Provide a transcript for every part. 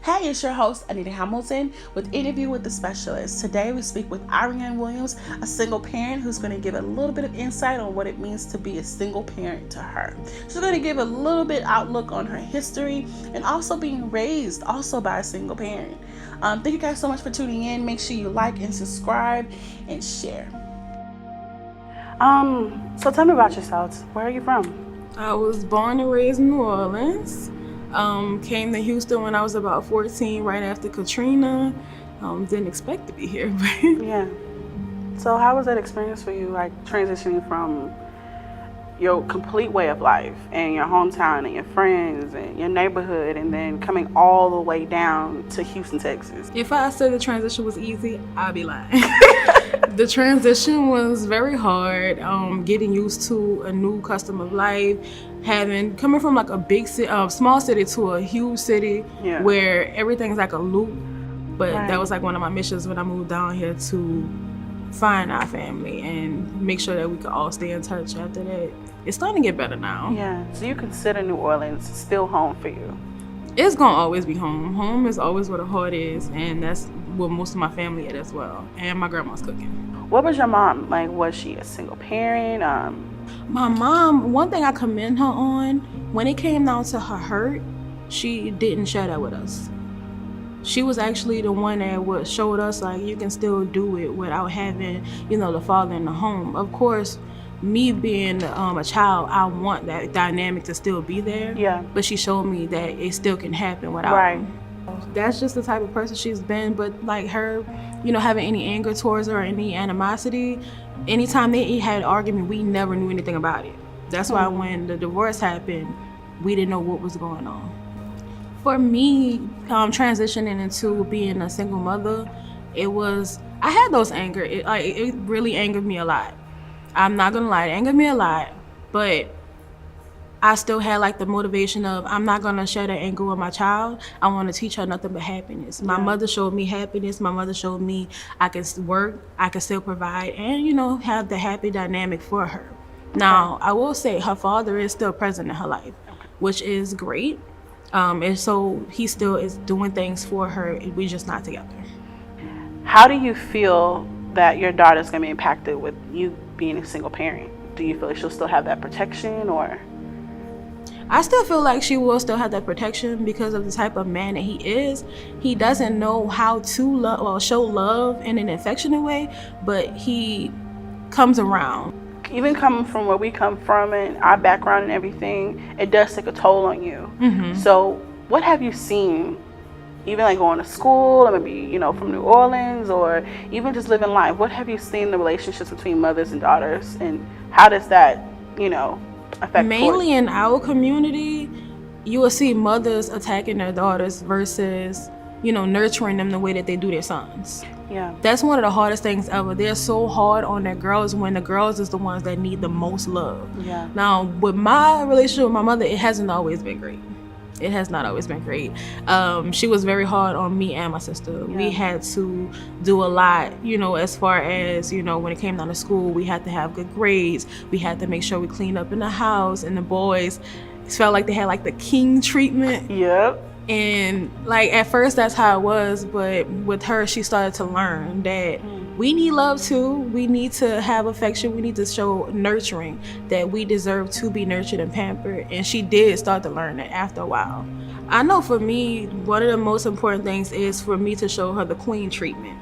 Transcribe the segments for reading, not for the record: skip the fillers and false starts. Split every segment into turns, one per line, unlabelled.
Hey, it's your host, Anita Hamilton, with Interview with the Specialist. Today we speak with Iraine Williams, a single parent who's going to give a little bit of insight on what it means to be a single parent to her. She's going to give a little bit outlook on her history and also being raised also by a single parent. Thank you guys so much for tuning in. Make sure you like and subscribe and share.
So tell me about yourself. Where are you from?
I was born and raised in New Orleans. Came to Houston when I was about 14, right after Katrina. Didn't expect to be here, but
Yeah. So how was that experience for you, like transitioning from your complete way of life and your hometown and your friends and your neighborhood and then coming all the way down to Houston, Texas?
if I said the transition was easy, I'd be lying. The transition was very hard. Getting used to a new custom of life, coming from like a big city, small city to a huge city,
Yeah.
where everything's like a loop. But
Right.
that was like one of my missions when I moved down here, to find our family and make sure that we could all stay in touch after that. It's starting to get better now.
Yeah. So you consider New Orleans still home for you?
It's gonna always be home. Home is always where the heart is, and that's where most of my family is as well. And my grandma's cooking.
What was your mom like? Was she a single parent?
My mom, one thing I commend her on, when it came down to her hurt, she didn't share that with us. She was actually the one that showed us like you can still do it without having, the father in the home. Of course, me being a child, I want that dynamic to still be there.
Yeah.
But she showed me that it still can happen without
Right.
him. That's just the type of person she's been. But like her, having any anger towards her or any animosity, anytime they had an argument, we never knew anything about it. That's why when the divorce happened, we didn't know what was going on. For me, transitioning into being a single mother, I had those anger. It really angered me a lot. I'm not gonna lie, it angered me a lot, but I still had like the motivation of I'm not gonna share that anger with my child. I want to teach her nothing but happiness. My mother showed me happiness. My mother showed me I can work, I can still provide, and have the happy dynamic for her. Now, I will say her father is still present in her life, which is great. And so he still is doing things for her. We're just not together.
How do you feel that your daughter's going to be impacted with you being a single parent? Do you feel like she'll still have that protection, or?
I still feel like she will still have that protection because of the type of man that he is. He doesn't know how to show love in an affectionate way, but he comes around.
Even coming from where we come from and our background and everything, it does take a toll on you.
Mm-hmm.
So what have you seen, even like going to school or maybe, from New Orleans, or even just living life? What have you seen the relationships between mothers and daughters, and how does that, affect?
Mainly in our community, you will see mothers attacking their daughters versus, nurturing them the way that they do their sons.
Yeah.
That's one of the hardest things ever. They're so hard on their girls when the girls is the ones that need the most love.
Yeah.
Now, with my relationship with my mother, it hasn't always been great. It has not always been great. She was very hard on me and my sister.
Yeah.
We had to do a lot, as far as, when it came down to school, we had to have good grades. We had to make sure we cleaned up in the house, and the boys felt like they had like the king treatment.
Yep.
And like at first that's how it was, but with her, she started to learn that we need love too. We need to have affection. We need to show nurturing, that we deserve to be nurtured and pampered. And she did start to learn that after a while. I know for me, one of the most important things is for me to show her the queen treatment,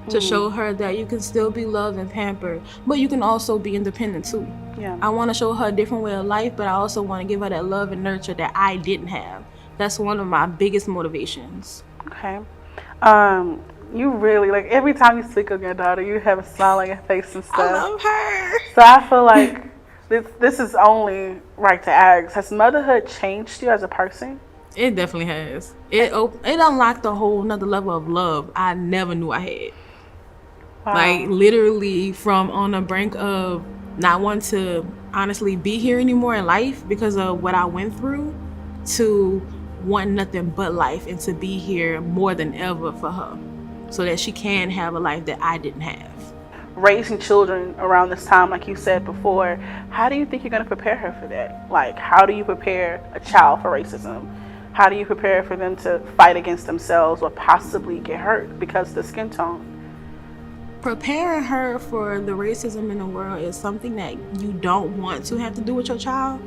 to show her that you can still be loved and pampered, but you can also be independent too.
Yeah.
I want to show her a different way of life, but I also want to give her that love and nurture that I didn't have. That's one of my biggest motivations.
Okay. You really, like, every time you speak of your daughter, you have a smile on your face and stuff.
I love her.
So I feel like this is only right to ask. Has motherhood changed you as a person?
It definitely has. It unlocked a whole nother level of love I never knew I had.
Wow.
Like literally from on the brink of not wanting to honestly be here anymore in life because of what I went through, to want nothing but life and to be here more than ever for her so that she can have a life that I didn't have.
Raising children around this time, like you said before, how do you think you're going to prepare her for that? Like, how do you prepare a child for racism? How do you prepare for them to fight against themselves or possibly get hurt because of the skin tone?
Preparing her for the racism in the world is something that you don't want to have to do with your child,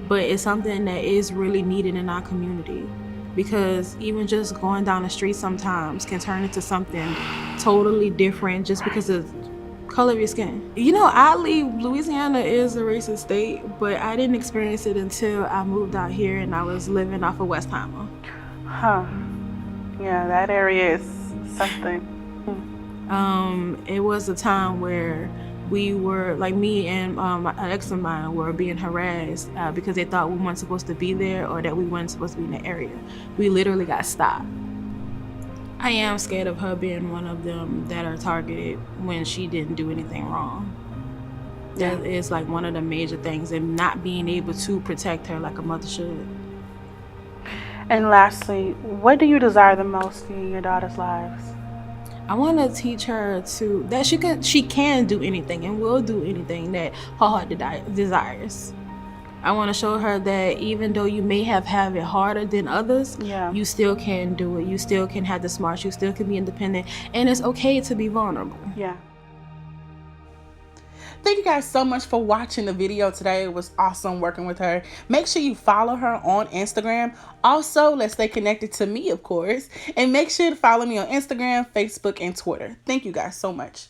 but it's something that is really needed in our community, because even just going down the street sometimes can turn into something totally different just because of color of your skin. You know, oddly, Louisiana is a racist state, but I didn't experience it until I moved out here and I was living off of Westheimer.
Huh. Yeah, that area is something.
It was a time where we were, like, me and an ex of mine were being harassed because they thought we weren't supposed to be there or that we weren't supposed to be in the area. We literally got stopped. I am scared of her being one of them that are targeted when she didn't do anything wrong. That is like one of the major things, and not being able to protect her like a mother should.
And lastly, what do you desire the most in your daughter's lives?
I want to teach her that she can do anything and will do anything that her heart desires. I want to show her that even though you may have it harder than others, you still can do it. You still can have the smarts. You still can be independent, and it's okay to be vulnerable.
Yeah.
Thank you guys so much for watching the video today. It was awesome working with her. Make sure you follow her on Instagram. Also, let's stay connected to me, of course. And make sure to follow me on Instagram, Facebook, and Twitter. Thank you guys so much.